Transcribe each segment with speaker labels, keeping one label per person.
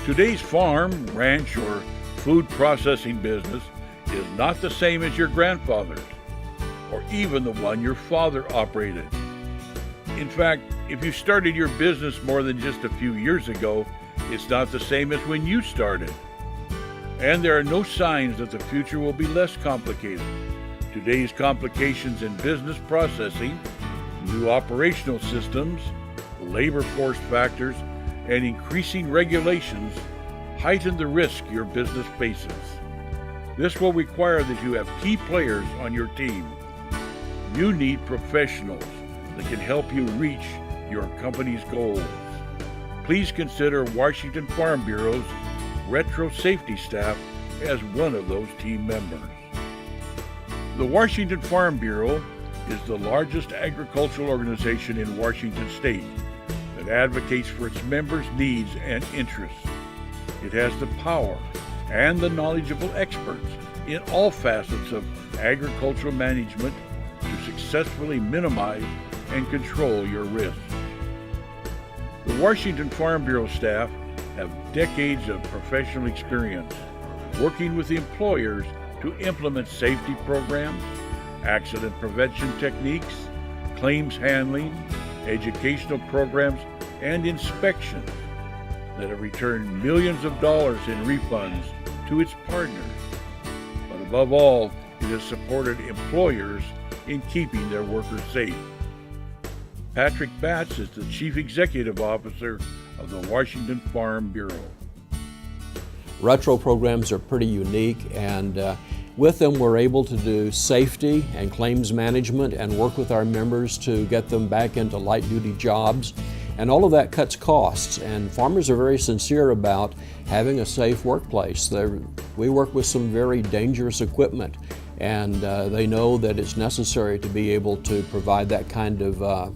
Speaker 1: Today's farm, ranch, or food processing business is not the same as your grandfather's, or even the one your father operated. In fact, if you started your business more than just a few years ago, it's not the same as when you started. And there are no signs that the future will be less complicated. Today's complications in business processing, new operational systems, labor force factors, and increasing regulations heighten the risk your business faces. This will require that you have key players on your team. You need professionals that can help you reach your company's goals. Please consider Washington Farm Bureau's retro safety staff as one of those team members. The Washington Farm Bureau is the largest agricultural organization in Washington state that advocates for its members' needs and interests. It has the power and the knowledgeable experts in all facets of agricultural management to successfully minimize and control your risk. The Washington Farm Bureau staff have decades of professional experience working with employers to implement safety programs, accident prevention techniques, claims handling, educational programs, and inspections that have returned millions of dollars in refunds to its partners. But above all, it has supported employers in keeping their workers safe. Patrick Batts is the Chief Executive Officer of the Washington Farm Bureau.
Speaker 2: Retro programs are pretty unique, and with them we're able to do safety and claims management and work with our members to get them back into light-duty jobs. And all of that cuts costs, and farmers are very sincere about having a safe workplace. We work with some very dangerous equipment, and they know that it's necessary to be able to provide that kind of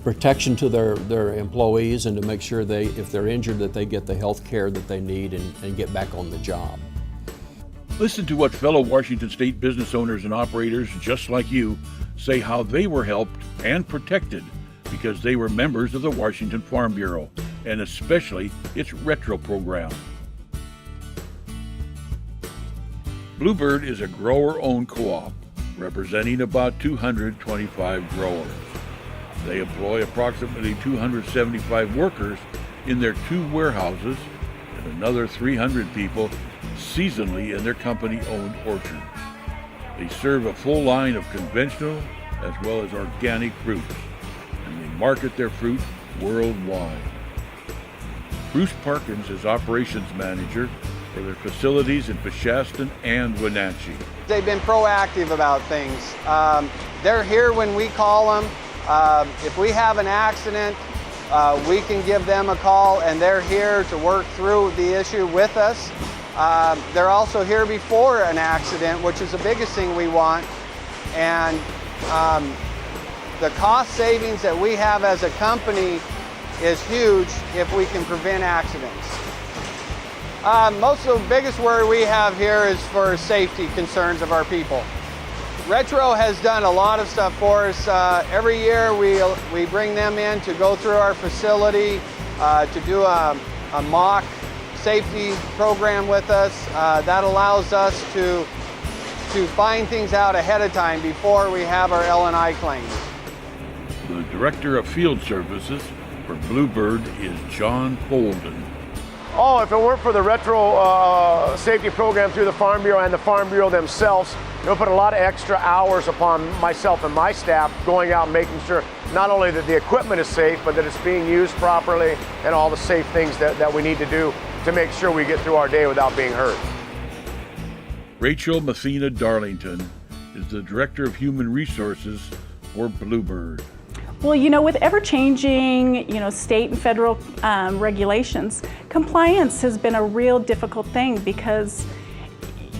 Speaker 2: protection to their employees, and to make sure if they're injured, that they get the health care that they need and get back on the job.
Speaker 1: Listen to what fellow Washington State business owners and operators just like you say how they were helped and protected because they were members of the Washington Farm Bureau, and especially its retro program. Bluebird is a grower-owned co-op representing about 225 growers. They employ approximately 275 workers in their 2 warehouses and another 300 people seasonally in their company-owned orchard. They serve a full line of conventional as well as organic fruits, and they market their fruit worldwide. Bruce Parkins is operations manager for their facilities in Peshastin and Wenatchee.
Speaker 3: They've been proactive about things. They're here when we call them. If we have an accident, we can give them a call, and they're here to work through the issue with us. They're also here before an accident, which is the biggest thing we want. And the cost savings that we have as a company is huge if we can prevent accidents. Most of the biggest worry we have here is for safety concerns of our people. Retro has done a lot of stuff for us. Every year we bring them in to go through our facility to do a mock safety program with us. That allows us to find things out ahead of time before we have our L&I claims.
Speaker 1: The Director of Field Services for Bluebird is John Folden.
Speaker 4: Oh, if it weren't for the retro safety program through the Farm Bureau and the Farm Bureau themselves, it would put a lot of extra hours upon myself and my staff going out and making sure not only that the equipment is safe, but that it's being used properly and all the safe things that we need to do to make sure we get through our day without being hurt.
Speaker 1: Rachel Messina Darlington is the Director of Human Resources for Bluebird.
Speaker 5: Well, with ever-changing, state and federal regulations, compliance has been a real difficult thing because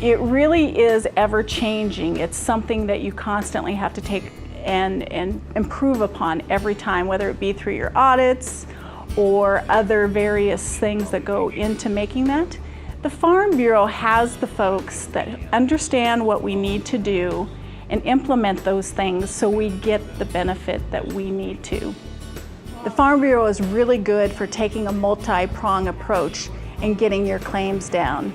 Speaker 5: it really is ever-changing. It's something that you constantly have to take and improve upon every time, whether it be through your audits or other various things that go into making that. The Farm Bureau has the folks that understand what we need to do and implement those things so we get the benefit that we need to. The Farm Bureau is really good for taking a multi-pronged approach and getting your claims down.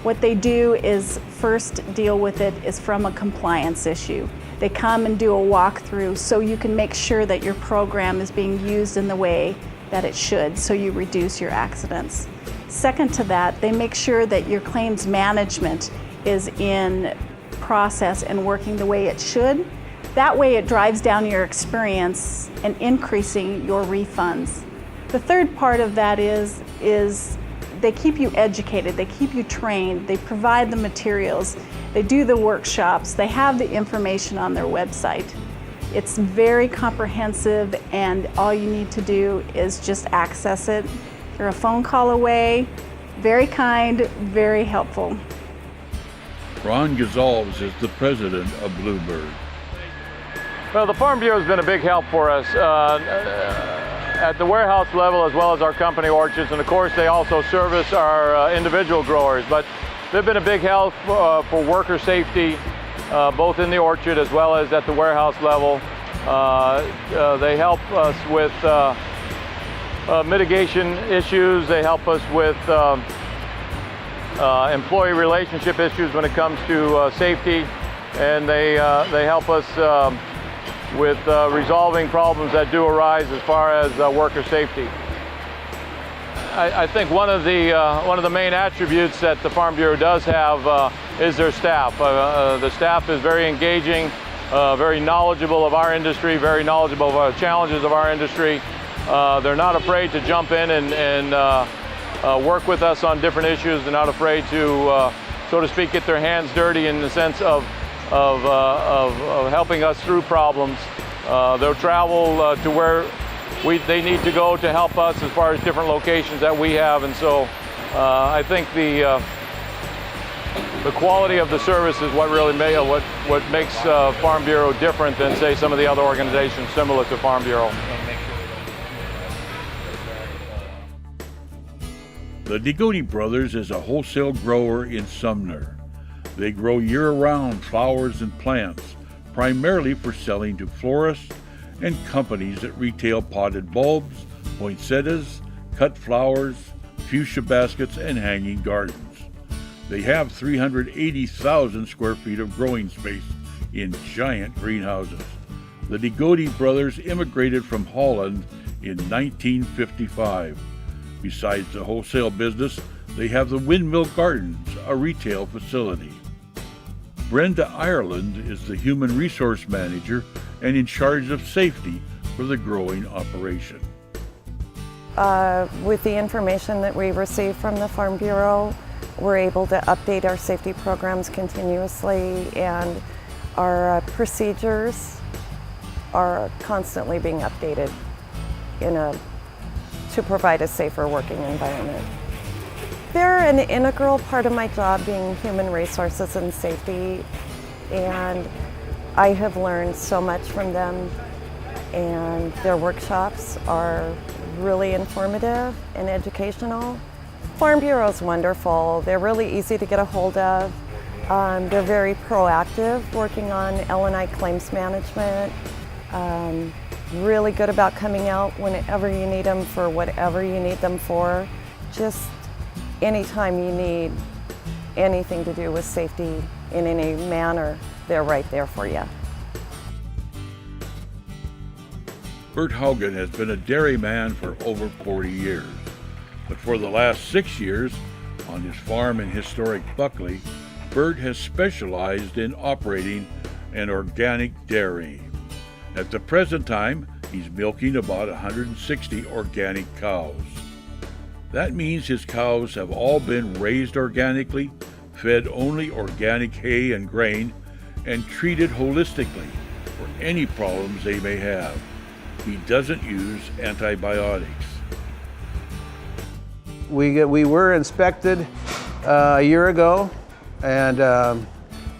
Speaker 5: What they do is first deal with it is from a compliance issue. They come and do a walkthrough so you can make sure that your program is being used in the way that it should, so you reduce your accidents. Second to that, they make sure that your claims management is in process and working the way it should. That way it drives down your experience and increasing your refunds. The third part of that is they keep you educated, they keep you trained, they provide the materials, they do the workshops, they have the information on their website. It's very comprehensive, and all you need to do is just access it. You're a phone call away. Very kind, very helpful.
Speaker 1: Ron Gonzalez is the president of Bluebird.
Speaker 6: Well, the Farm Bureau has been a big help for us at the warehouse level, as well as our company orchards, and of course they also service our individual growers. But they've been a big help for worker safety, both in the orchard as well as at the warehouse level. They help us with mitigation issues. They help us with employee relationship issues when it comes to safety, and they help us with resolving problems that do arise as far as worker safety. I think one of the main attributes that the Farm Bureau does have is their staff. The staff is very engaging, very knowledgeable of our industry, very knowledgeable of the challenges of our industry. They're not afraid to jump in and work with us on different issues. They're not afraid to, so to speak, get their hands dirty in the sense of helping us through problems. They'll travel to where they need to go to help us as far as different locations that we have, and so I think the quality of the service is what really what makes Farm Bureau different than, say, some of the other organizations similar to Farm Bureau.
Speaker 1: The DeGord Brothers is a wholesale grower in Sumner. They grow year-round flowers and plants, primarily for selling to florists and companies that retail potted bulbs, poinsettias, cut flowers, fuchsia baskets, and hanging gardens. They have 380,000 square feet of growing space in giant greenhouses. The DeGord Brothers immigrated from Holland in 1955. Besides the wholesale business, they have the Windmill Gardens, a retail facility. Brenda Ireland is the Human Resource Manager and in charge of safety for the growing operation.
Speaker 7: With the information that we receive from the Farm Bureau, we're able to update our safety programs continuously, and our procedures are constantly being updated to provide a safer working environment. They're an integral part of my job, being human resources and safety, and I have learned so much from them, and their workshops are really informative and educational. Farm Bureau is wonderful. They're really easy to get a hold of. They're very proactive, working on L&I claims management. Really good about coming out whenever you need them for whatever you need them for. Just anytime you need anything to do with safety in any manner, they're right there for you.
Speaker 1: Bert Haugen has been a dairyman for over 40 years, but for the last 6 years, on his farm in historic Buckley, Bert has specialized in operating an organic dairy. At the present time, he's milking about 160 organic cows. That means his cows have all been raised organically, fed only organic hay and grain, and treated holistically for any problems they may have. He doesn't use antibiotics.
Speaker 8: We were inspected a year ago, and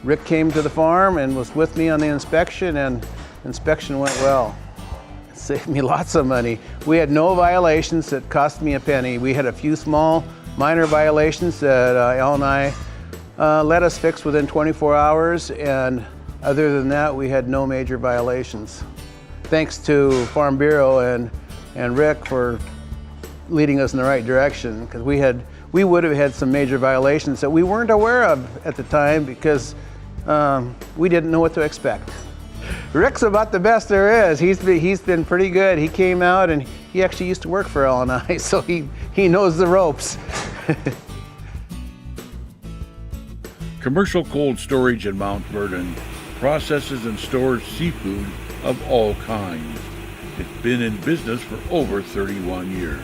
Speaker 8: Rick came to the farm and was with me on the inspection, and inspection went well. It saved me lots of money. We had no violations that cost me a penny. We had a few small minor violations that Al and I let us fix within 24 hours, and other than that, we had no major violations. Thanks to Farm Bureau and Rick for leading us in the right direction, because we we would have had some major violations that we weren't aware of at the time because we didn't know what to expect. Rick's about the best there is. He's been pretty good. He came out and he actually used to work for L&I, so he knows the ropes.
Speaker 1: Commercial Cold Storage in Mount Vernon processes and stores seafood of all kinds. It's been in business for over 31 years.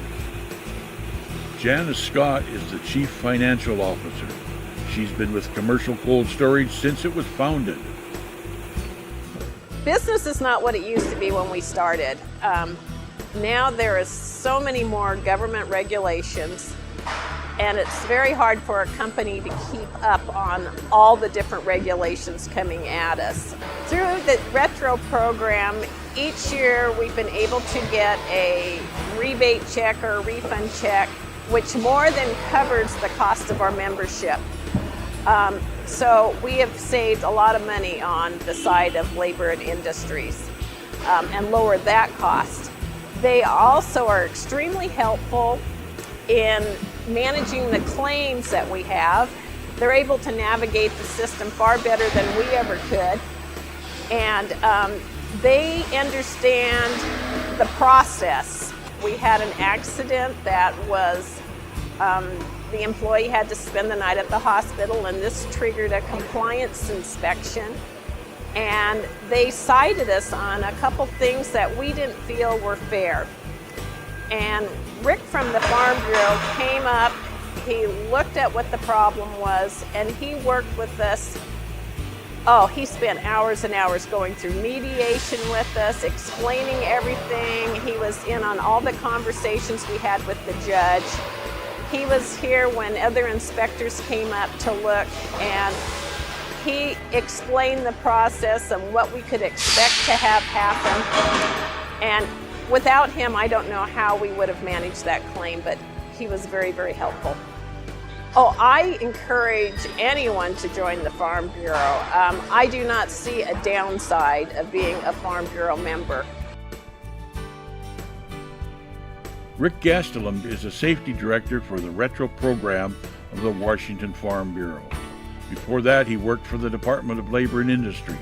Speaker 1: Janis Scott is the Chief Financial Officer. She's been with Commercial Cold Storage since it was founded.
Speaker 9: Business is not what it used to be when we started. Now there is so many more government regulations, and it's very hard for a company to keep up on all the different regulations coming at us. Through the retro program, each year we've been able to get a rebate check or a refund check, which more than covers the cost of our membership. So we have saved a lot of money on the side of labor and industries and lowered that cost. They also are extremely helpful in managing the claims that we have. They're able to navigate the system far better than we ever could. And they understand the process. We had an accident that was the employee had to spend the night at the hospital, and this triggered a compliance inspection. And they cited us on a couple things that we didn't feel were fair. And Rick from the Farm Bureau came up, he looked at what the problem was, and he worked with us. Oh, he spent hours and hours going through mediation with us, explaining everything. He was in on all the conversations we had with the judge. He was here when other inspectors came up to look, and he explained the process and what we could expect to have happen. And without him, I don't know how we would have managed that claim, but he was very, very helpful. Oh, I encourage anyone to join the Farm Bureau. I do not see a downside of being a Farm Bureau member.
Speaker 1: Rick Gastelum is the safety director for the retro program of the Washington Farm Bureau. Before that, he worked for the Department of Labor and Industries.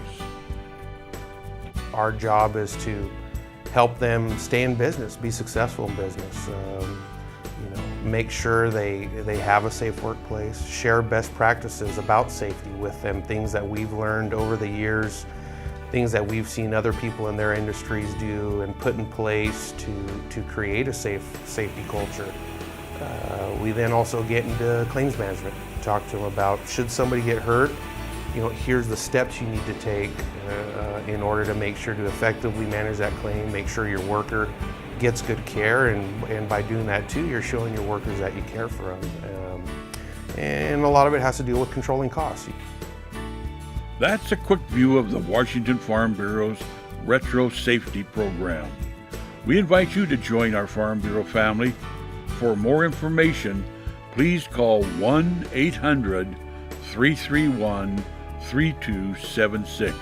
Speaker 10: Our job is to help them stay in business, be successful in business, make sure they have a safe workplace, share best practices about safety with them, things that we've learned over the years, things that we've seen other people in their industries do and put in place to create a safety culture. We then also get into claims management, talk to them about should somebody get hurt, here's the steps you need to take in order to make sure to effectively manage that claim, make sure your worker gets good care, and by doing that too, you're showing your workers that you care for them. And a lot of it has to do with controlling costs.
Speaker 1: That's a quick view of the Washington Farm Bureau's Retro Safety Program. We invite you to join our Farm Bureau family. For more information, please call 1-800-331-3276.